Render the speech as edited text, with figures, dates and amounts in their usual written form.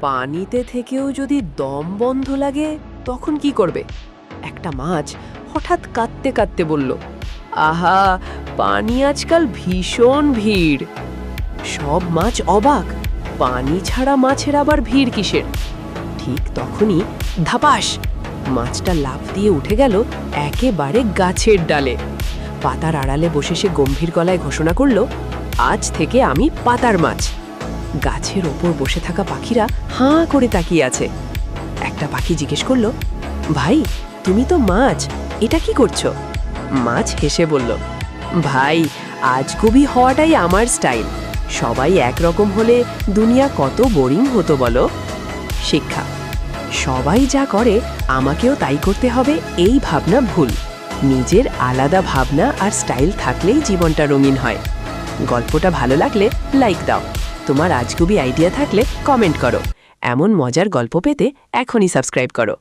পানিতে থেকেও যদি দম বন্ধ লাগে তখন কি করবে? একটা মাছ হঠাৎ কাঁদতে কাঁদতে বলল, আহা, পানি আজকাল ভীষণ ভিড়। সব মাছ অবাক, পানি ছাড়া মাছের আবার ভিড় কিসের? ঠিক তখনই ধাপাস, মাছটা লাফ দিয়ে উঠে গেল একেবারে গাছের ডালে। পাতার আড়ালে বসে সে গম্ভীর গলায় ঘোষণা করল, আজ থেকে আমি পাতার মাছ। গাছের ওপর বসে থাকা পাখিরা হাঁ করে তাকিয়ে আছে। একটা পাখি জিজ্ঞেস করল, ভাই, তুমি তো মাছ, এটা কি করছো? মাছ হেসে বলল, ভাই, আজগুবি হওয়াটাই আমার স্টাইল। সবাই একরকম হলে দুনিয়া কত বোরিং হতো বলো। শিক্ষা: সবাই যা করে আমাকেও তাই করতে হবে, এই ভাবনা ভুল। নিজের আলাদা ভাবনা আর স্টাইল থাকলেই জীবনটা রঙিন হয়। গল্পটা ভালো লাগলে লাইক দাও। তোমার আজগুবি আইডিয়া থাকলে কমেন্ট করো। এমন মজার গল্প পেতে এখনই সাবস্ক্রাইব করো।